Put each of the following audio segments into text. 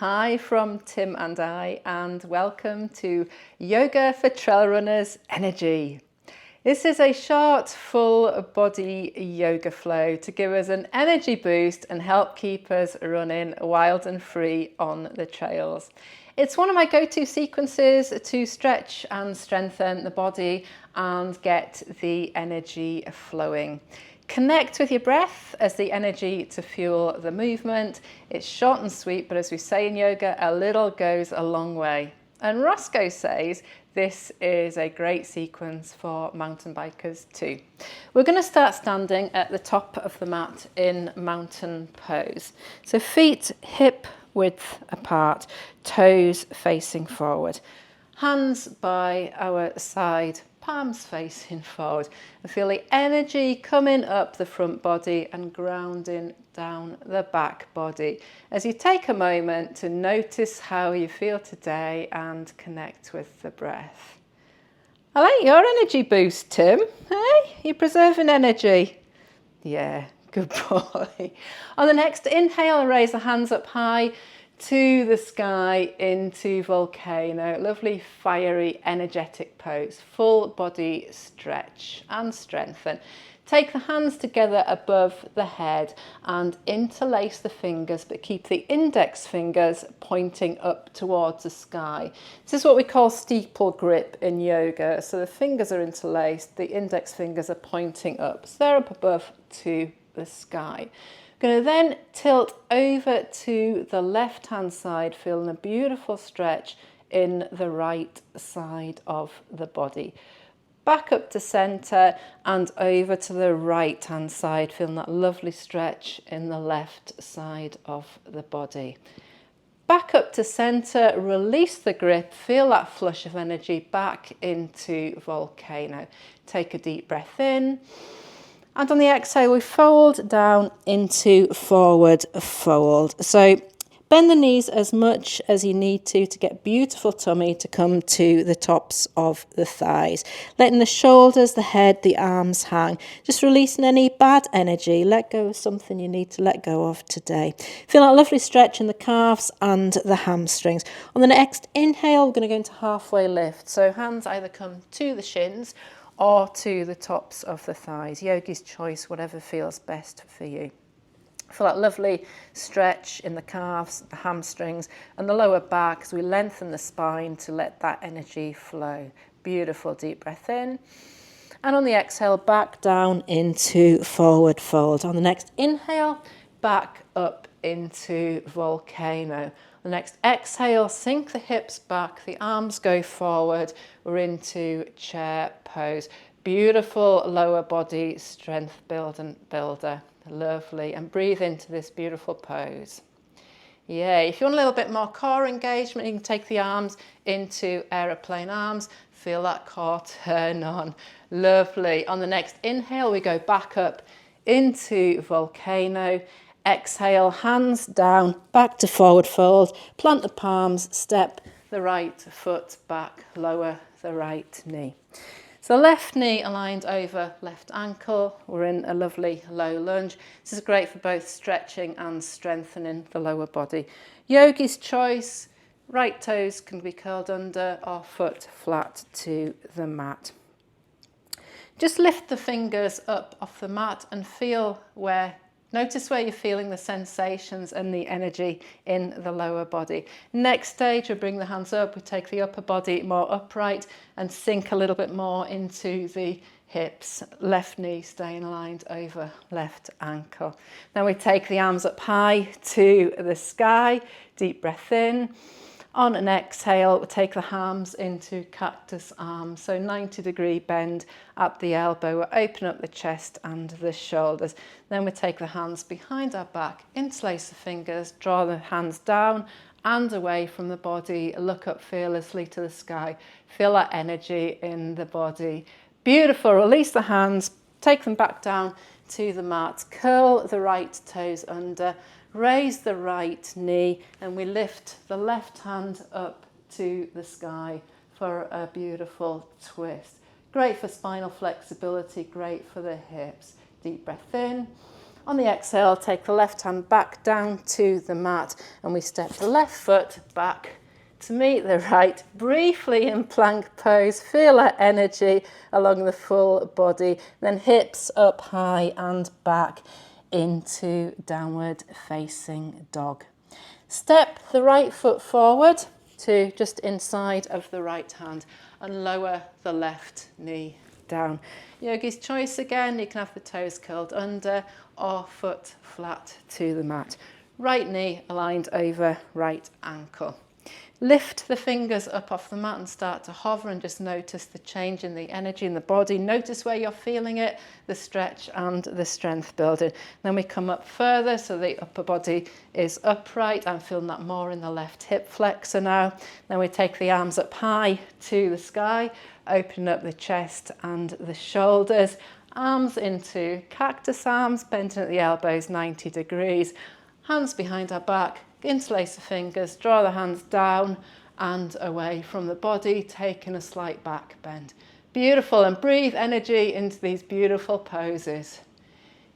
Hi from Tim and I, and welcome to Yoga for Trail Runners Energy. This is a short, full body yoga flow to give us an energy boost and help keep us running wild and free on the trails. It's one of my go-to sequences to stretch and strengthen the body and get the energy flowing. Connect with your breath as the energy to fuel the movement. It's short and sweet, but as we say in yoga, a little goes a long way. And Roscoe says this is a great sequence for mountain bikers too. We're going to start standing at the top of the mat in mountain pose. So feet hip width apart, toes facing forward. Hands by our side, palms facing forward. And feel the energy coming up the front body and grounding down the back body. As you take a moment to notice how you feel today and connect with the breath. I like your energy boost, Tim. Hey, you're preserving energy. Yeah, good boy. On the next inhale, raise the hands up high to the sky into volcano. Lovely, fiery, energetic pose. Full body stretch and strengthen. Take the hands together above the head and interlace the fingers, but keep the index fingers pointing up towards the sky. This is what we call steeple grip in yoga. So the fingers are interlaced, the index fingers are pointing up. So they're up above to the sky. Going to then tilt over to the left hand side, feeling a beautiful stretch in the right side of the body. Back up to centre and over to the right hand side, feeling that lovely stretch in the left side of the body. Back up to centre, release the grip, feel that flush of energy back into volcano. Take a deep breath in. And on the exhale, we fold down into forward fold. So bend the knees as much as you need to get beautiful tummy to come to the tops of the thighs. Letting the shoulders, the head, the arms hang. Just releasing any bad energy. Let go of something you need to let go of today. Feel that lovely stretch in the calves and the hamstrings. On the next inhale, we're going to go into halfway lift. So hands either come to the shins or to the tops of the thighs. Yogi's choice, whatever feels best for you. Feel that lovely stretch in the calves, the hamstrings and the lower back as we lengthen the spine to let that energy flow. Beautiful deep breath in. And on the exhale, back down into forward fold. On the next inhale, back up into volcano. The next exhale, sink the hips back, the arms go forward. We're into chair pose. Beautiful lower body strength builder. Lovely. And breathe into this beautiful pose. Yeah, if you want a little bit more core engagement, you can take the arms into aeroplane arms. Feel that core turn on. Lovely. On the next inhale, we go back up into volcano. Exhale, hands down, back to forward fold. Plant the palms, step the right foot back, lower the right knee. So left knee aligned over left ankle. We're in a lovely low lunge. This is great for both stretching and strengthening the lower body. Yogi's choice, right toes can be curled under or foot flat to the mat. Just lift the fingers up off the mat and notice where you're feeling the sensations and the energy in the lower body. Next stage, we bring the hands up, we take the upper body more upright and sink a little bit more into the hips. Left knee staying aligned over left ankle. Then we take the arms up high to the sky, deep breath in. On an exhale, we'll take the arms into cactus arms. So 90-degree bend at the elbow. We'll open up the chest and the shoulders. Then we take the hands behind our back, interlace the fingers, draw the hands down and away from the body. Look up fearlessly to the sky. Feel that energy in the body. Beautiful. Release the hands, take them back down to the mat. Curl the right toes under. Raise the right knee and we lift the left hand up to the sky for a beautiful twist. Great for spinal flexibility, great for the hips. Deep breath in. On the exhale, take the left hand back down to the mat and we step the left foot back to meet the right. Briefly in plank pose, feel that energy along the full body, then hips up high and back into downward facing dog. Step the right foot forward to just inside of the right hand and lower the left knee down. Yogi's choice again, you can have the toes curled under or foot flat to the mat. Right knee aligned over right ankle. Lift the fingers up off the mat and start to hover and just notice the change in the energy in the body. Notice where you're feeling it, the stretch and the strength building. Then we come up further so the upper body is upright. I'm feeling that more in the left hip flexor now. Then we take the arms up high to the sky, open up the chest and the shoulders. Arms into cactus arms, bending at the elbows 90 degrees. Hands behind our back. Interlace the fingers, draw the hands down and away from the body, taking a slight back bend. Beautiful, and breathe energy into these beautiful poses.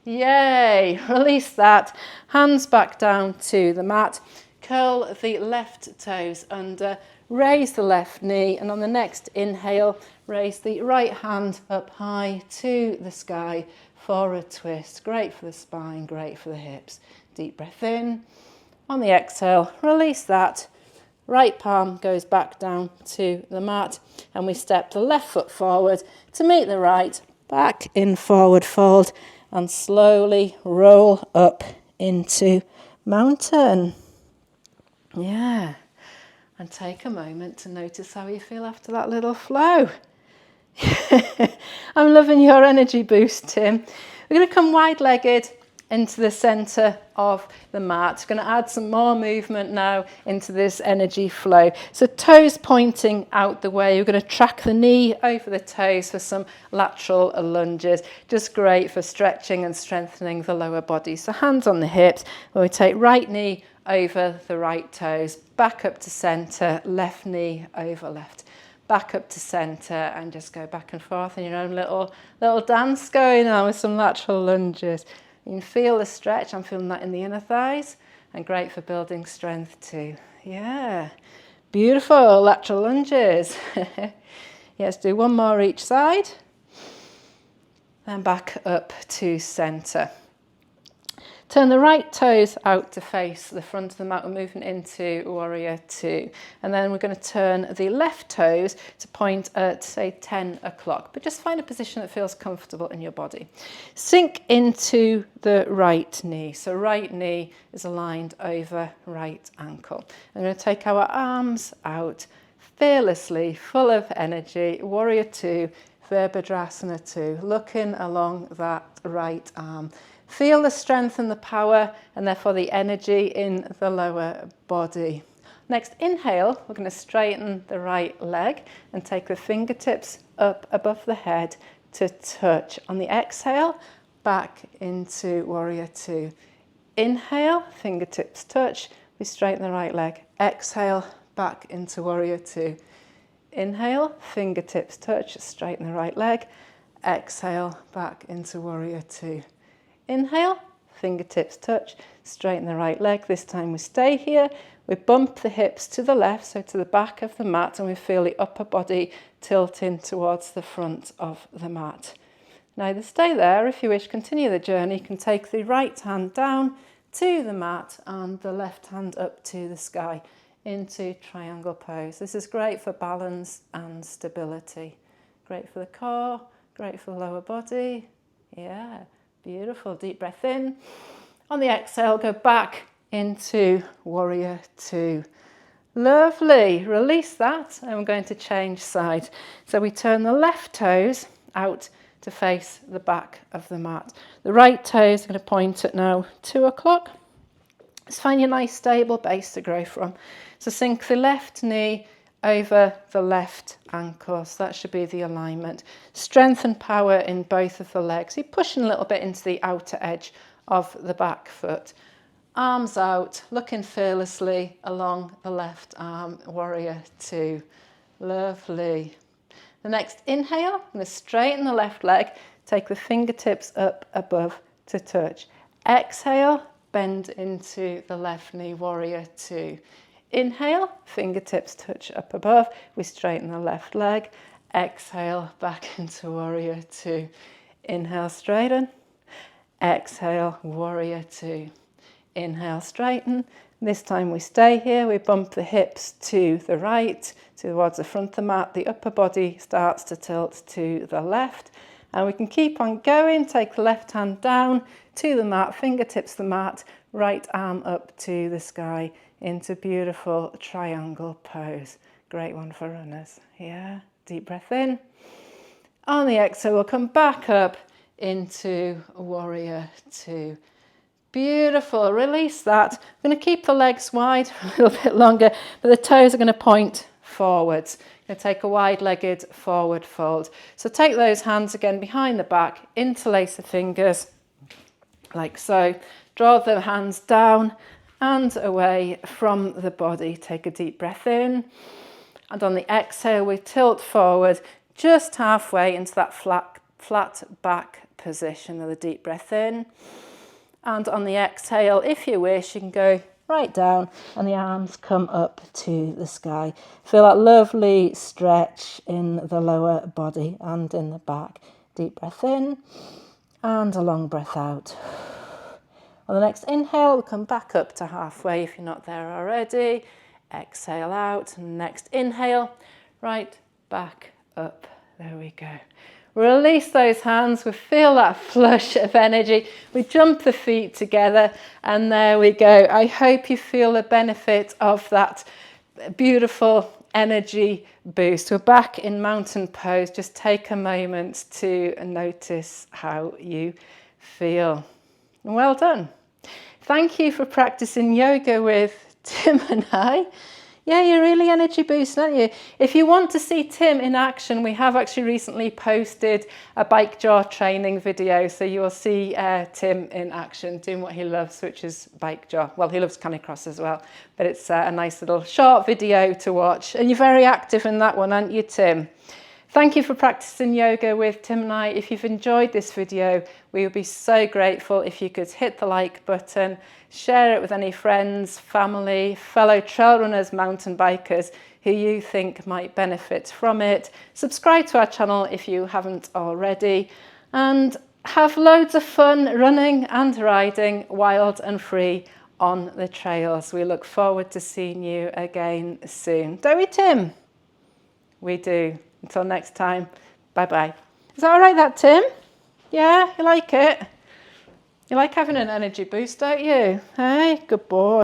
Yay, release that. Hands back down to the mat. Curl the left toes under, raise the left knee, and on the next inhale, raise the right hand up high to the sky for a twist. Great for the spine, great for the hips. Deep breath in. On the exhale, release that. Right palm goes back down to the mat and we step the left foot forward to meet the right, back in forward fold and slowly roll up into mountain. Yeah, and take a moment to notice how you feel after that little flow. I'm loving your energy boost, Tim. We're going to come wide-legged into the centre of the mat. We're going to add some more movement now into this energy flow. So toes pointing out the way. We're going to track the knee over the toes for some lateral lunges. Just great for stretching and strengthening the lower body. So hands on the hips. When we take right knee over the right toes, back up to centre, left knee over left. Back up to centre and just go back and forth in your own little dance going on with some lateral lunges. You can feel the stretch. I'm feeling that in the inner thighs and great for building strength too. Yeah, beautiful lateral lunges. Yes, do one more each side. Then back up to centre. Turn the right toes out to face the front of the mat. We're moving into warrior two. And then we're going to turn the left toes to point at, say, 10 o'clock. But just find a position that feels comfortable in your body. Sink into the right knee. So right knee is aligned over right ankle. I'm going to take our arms out fearlessly, full of energy. Warrior two, Virabhadrasana two. Looking along that right arm. Feel the strength and the power and therefore the energy in the lower body. Next inhale, we're going to straighten the right leg and take the fingertips up above the head to touch. On the exhale, back into warrior two. Inhale, fingertips touch, we straighten the right leg. Exhale, back into warrior two. Inhale, fingertips touch, straighten the right leg. Exhale, back into warrior two. Inhale, fingertips touch, straighten the right leg. This time we stay here. We bump the hips to the left, so to the back of the mat, and we feel the upper body tilting towards the front of the mat. Now either stay there, if you wish, continue the journey. You can take the right hand down to the mat and the left hand up to the sky into triangle pose. This is great for balance and stability. Great for the core, great for the lower body. Yeah. Beautiful, deep breath in. On the exhale, go back into warrior two. Lovely, release that and we're going to change side. So we turn the left toes out to face the back of the mat. The right toes are going to point at now 2 o'clock. Just find your nice stable base to grow from. So sink the left knee over the left ankle, so that should be the alignment. Strength and power in both of the legs. You're pushing a little bit into the outer edge of the back foot. Arms out, looking fearlessly along the left arm, warrior two. Lovely. The next inhale, I'm going to straighten the left leg, take the fingertips up above to touch. Exhale, bend into the left knee, warrior two. Inhale, fingertips touch up above. We straighten the left leg. Exhale, back into warrior two. Inhale, straighten. Exhale, warrior two. Inhale, straighten. This time we stay here. We bump the hips to the right, towards the front of the mat. The upper body starts to tilt to the left. And we can keep on going. Take the left hand down to the mat, fingertips the mat, right arm up to the sky into beautiful triangle pose. Great one for runners. Yeah, deep breath in. On the exhale, we'll come back up into warrior two. Beautiful, release that. I'm going to keep the legs wide for a little bit longer, but the toes are going to point forwards. I'm going to take a wide-legged forward fold. So take those hands again behind the back, interlace the fingers like so. Draw the hands down and away from the body. Take a deep breath in. And on the exhale, we tilt forward just halfway into that flat back position with a deep breath in. And on the exhale, if you wish, you can go right down and the arms come up to the sky. Feel that lovely stretch in the lower body and in the back. Deep breath in and a long breath out. On the next inhale, we'll come back up to halfway if you're not there already. Exhale out. Next inhale, right back up. There we go. Release those hands. We feel that flush of energy. We jump the feet together and there we go. I hope you feel the benefit of that beautiful energy boost. We're back in mountain pose. Just take a moment to notice how you feel. Well done. Thank you for practicing yoga with Tim and I. Yeah, you're really energy boosting, aren't you? If you want to see Tim in action, we have actually recently posted a Bikejor training video. So you will see Tim in action doing what he loves, which is Bikejor. Well, he loves Canicross as well, but it's a nice little short video to watch. And you're very active in that one, aren't you, Tim? Thank you for practicing yoga with Tim and I. If you've enjoyed this video, we would be so grateful if you could hit the like button, share it with any friends, family, fellow trail runners, mountain bikers who you think might benefit from it. Subscribe to our channel if you haven't already, and have loads of fun running and riding wild and free on the trails. We look forward to seeing you again soon. Don't we, Tim? We do. Until next time, bye-bye. Is that all right, that, Tim? Yeah, you like it? You like having an energy boost, don't you? Hey, good boy.